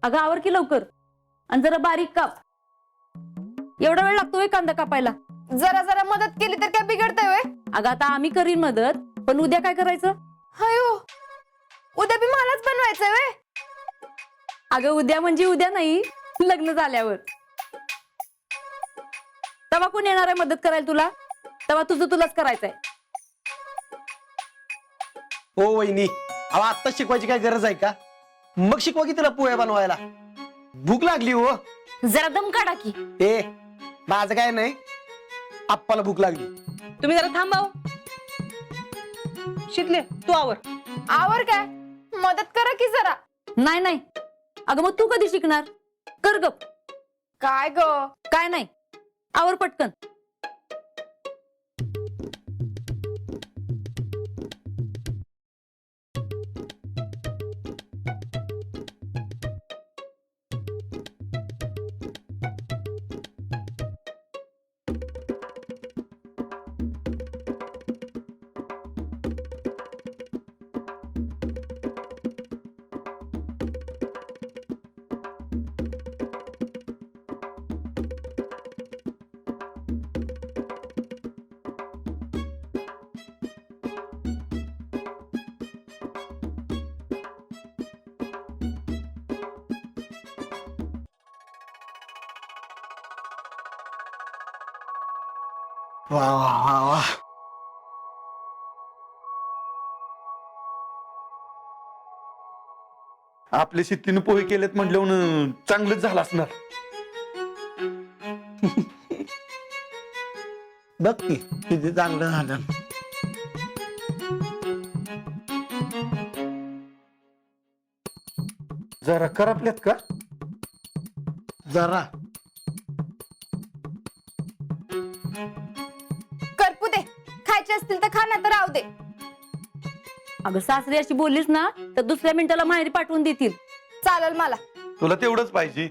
अगं आवर की लवकर आणि जरा बारीक काप. एवढा वेळ लागतोय कांदा कापायला? जरा जरा मदत केली तर काय बिघडतंय व्हय? अगं आता आम्ही करीन मदत, पण उद्या काय करायचं? हयो, उद्या बी मलाच बनवायचंय व्हय? अगं उद्या म्हणजे उद्या नाही, लग्न झाल्यावर. तेव्हा कोण येणार आहे मदत करायला तुला? तेव्हा तुझं तुलाच करायचंय. हो वहिनी, अहो आत्ता शिकवायची काय गरज आहे का? मग शिकवा की तिला पोहे बनवायला. भूक लागली हो. जरा दम काढा की. ए माझं काय नाही, आप्पाला भूक लागली. तुम्ही जरा थांबाव. शिकले तू आवर. आवर काय? मदत करा की जरा. नाही नाही, अगं मग तू कधी शिकणार? कर गप. काय ग? काय नाही, आवर पटकन. वा वा वा वा. आपल्या शेतीनं पोहे केलेत म्हटल्यावर चांगलंच झालं असणार. बघ की किती चांगलं झालं. जरा करपल्यात का? जरा करपू दे. खायचे असतील तर खा, नाही तर राहू दे. अगं सासरी अशी बोललीस ना तर दुसऱ्या मिनिटाला माहेरी पाठवून देतील. चालेल मला. तुला तेवढंच पाहिजे.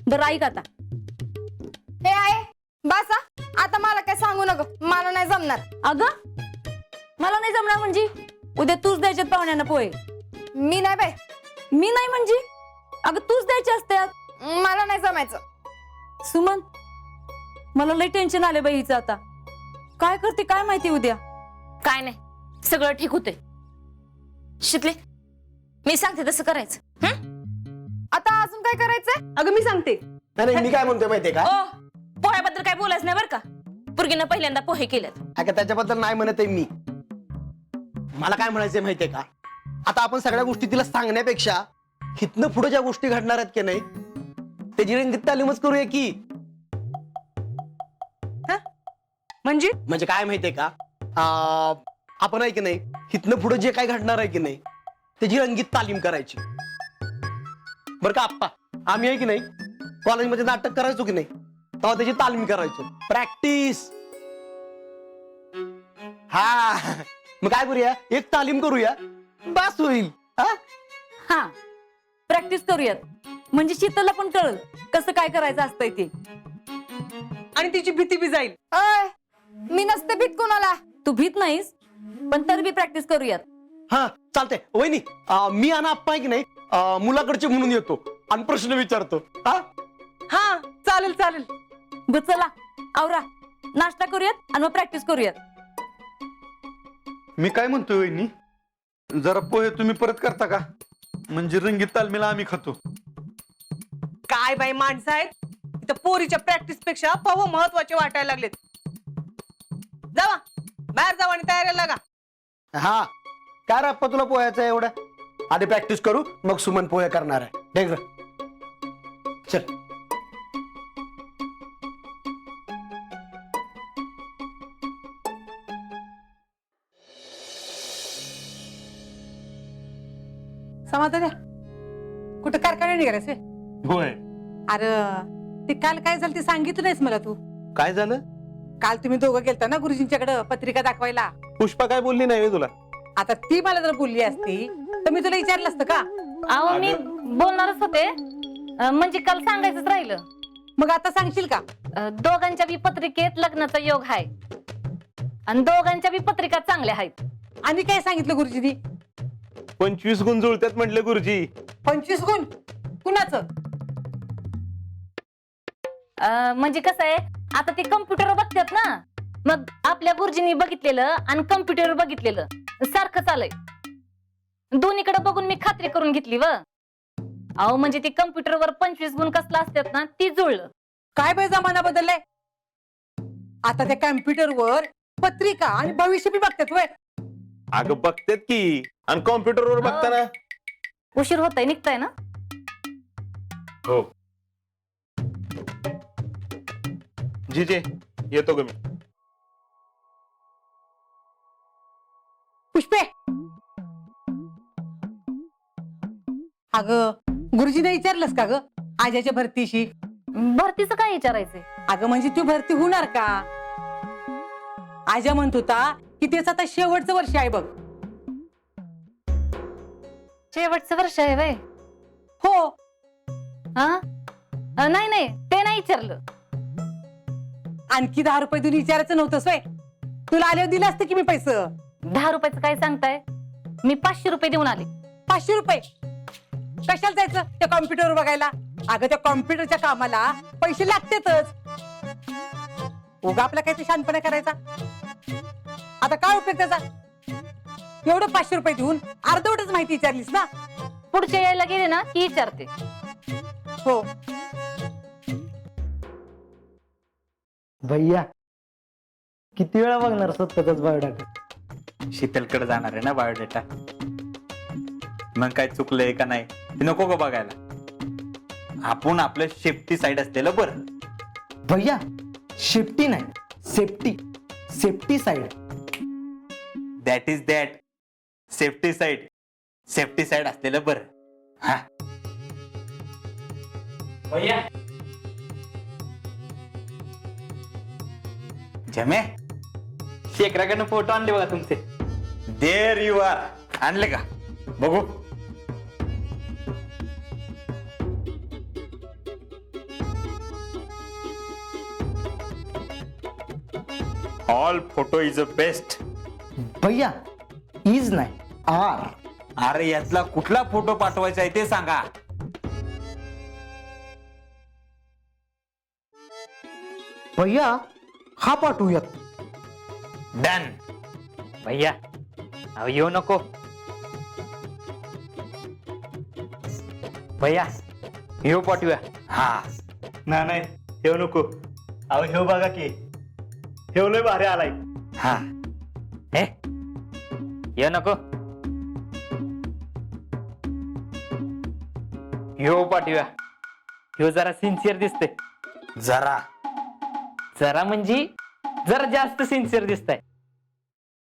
बरं ऐक आता. हे आहे बासा, आता मला काय सांगू नको. मला नाही जमणार. अगं मला नाही जमणार म्हणजे? उद्या तूच द्यायच्यात पाहुण्यांना पोहे. मी नाही बाय. मी नाही म्हणजे? अगं तूच द्यायचे असतात. मला नाही जमायचं. सुमन, मला लई टेन्शन आले बाई हिचं आता. काय करते काय माहिती उद्या. काय नाही, सगळं ठीक होतंय. शिकले, मी सांगते तसं करायचं. आता अजून काय करायचंय? अगं मी सांगते. नाही मी काय म्हणतोय माहितीये का? ओ, पोह्याबद्दल काय बोलायचं नाही बरं का. पुरगीनं पहिल्यांदा पोहे केलेत. अगं त्याच्याबद्दल नाही म्हणत आहे मी. मला काय म्हणायचंय माहितीये का? आता आपण सगळ्या गोष्टी तिला सांगण्यापेक्षा हितनं पुढे ज्या गोष्टी घडणार आहेत की नाही त्याची रंगीत तालीमच करूया की. म्हणजे काय माहितीये का, आपण आहे की नाही हितनं पुढे जे काय घडणार आहे की नाही त्याची रंगीत तालीम करायची. बरं का आप्पा, आम्ही आहे की नाही कॉलेजमध्ये नाटक करायचो की नाही तेव्हा त्याची तालीम करायचो. प्रॅक्टिस. हा मग काय करूया, एक तालीम करूया, बस होईल. हा प्रॅक्टिस करूयात म्हणजे शीतलला पण कळल कसं काय करायचं असतंय ते. आणि तिची भीती बी जाईल. अय, मी नसते भीत कोणाला. तू भीत नाहीस पण तर बी प्रॅक्टिस करूयात. हा चालतंय वहिनी. मी आणि आप्पा आहे की नाही मुलाकडचे म्हणून येतो आणि प्रश्न विचारतो. हा चालेल चालेल. बर चला आवरा, नाश्ता करूयात आणि मग प्रॅक्टिस करूयात. मी काय म्हणतोय वहिनी, जरा पोहे तुम्ही परत करता का? म्हणजे रंगीत तालमीला आम्ही खातो. काय बाई माणसं आहेत, इथं पोरीच्या प्रॅक्टिस पेक्षा पव महत्वाचे वाटायला लागलेत. जावा बाहेर जावा आणि तयारीला लागा. हा काय रे आप्पा तुला पोहायचं आहे एवढं? आधी प्रॅक्टिस करू मग सुमन पोहे करणार आहे. ढेंगर चल. समाधान द्या. कुठं कारखान्यात निघालायस? होय. अरे ते काल काय झालं ते सांगितलं नाहीस मला तू. काय झालं? काल तुम्ही दोघं गेलता ना गुरुजींच्याकडे पत्रिका दाखवायला. पुष्पा काय बोलली नाही तुला? आता ती मला जर बोलली असती तर मी तुला विचारलं असतं का? अहो मी बोलणारच होते, म्हणजे काल सांगायचंच राहिलं. मग आता सांगशील का? दोघांच्या बी पत्रिकेत लग्नाचा योग आहे आणि दोघांच्या बी पत्रिका चांगल्या आहेत. आणि काय सांगितलं गुरुजींनी? 25 गुण जुळतात म्हटले गुरुजी. 25 गुण कुणाचं? म्हणजे कसं आहे, आता ते कम्प्युटरवर बघतात ना, मग आपल्या गुरुजींनी बघितलेलं आणि कम्प्युटरवर बघितलेलं सारखं चालय. दोन्हीकडे बघून मी खात्री करून घेतली व. अहो म्हणजे ते कम्प्युटरवर 25 गुण कसला असतात ना, ती जुळलं. काय बाई जमाना बदललाय. आता त्या कम्प्युटरवर पत्रिका आणि भविष्य बी बघतात वय. अगं बघतात की, आणि कॉम्प्युटरवर बघताना. उशीर होताय, निघताय ना. हो जीजे, येतो ग मी. पुष्पे, अगं गुरुजीने विचारलंस का ग आजाच्या भरतीशी? भरतीचं काय विचारायचंय? अगं म्हणजे तू भरती होणार का? आजा म्हणत होता की त्याचं आता शेवटचं वर्ष आहे बघ. शेवटचं वर्ष आहे वय. हो. हा नाही नाही, ते नाही विचारलं. आणखी 10 रुपये देऊन विचारायचं नव्हतं सोय. तुला आल्यावर दिलं असतं की मी पैसे. 10 रुपयाचं काय सांगताय? मी 500 रुपये देऊन आले. 500 रुपये कशाला जायचं त्या कॉम्प्युटरवर बघायला? अगं त्या कॉम्प्युटरच्या कामाला पैसे लागतातच. उगा आपला काही शानपणा करायचा. आता काय उपयोग त्याचा? एवढं 500 रुपये देऊन अर्धवटच माहिती विचारलीस ना. पुढच्या यायला गेले ना की विचारते. हो. भैया किती वेळा बघणार स्वतःचाच बायोडाटा? शीतलकडे जाणार आहे ना बायोडेटा. मग काय चुकलंय का नाही ते नको का बघायला. आपण आपलं सेफ्टी साईड असलेलं बरं. भैया शेफ्टी नाही, safety. Safety side. That is that. Safety side. Safety side असलेलं बरं. हा भैया जमे, शेखराकडनं फोटो आणले बघा तुमचे. There you are. आणले का बघू. All photo is a best. भैया इज नाही, आर. अरे यातला कुठला फोटो पाठवायचा आहे ते सांगा. भैया हा पाठवूयात. डन. भैया अहो येऊ नको. भैया येऊ पाठवूया. हा नाही ठेव नको. अहो ठेव बघा की, ठेवलंय भारी आलाय. हा हे येऊ नको. येऊ पाठवूया. ह्यो जरा सिन्सिअर दिसते. जरा जरा म्हणजे जरा जास्त सिन्सिअर दिसताय.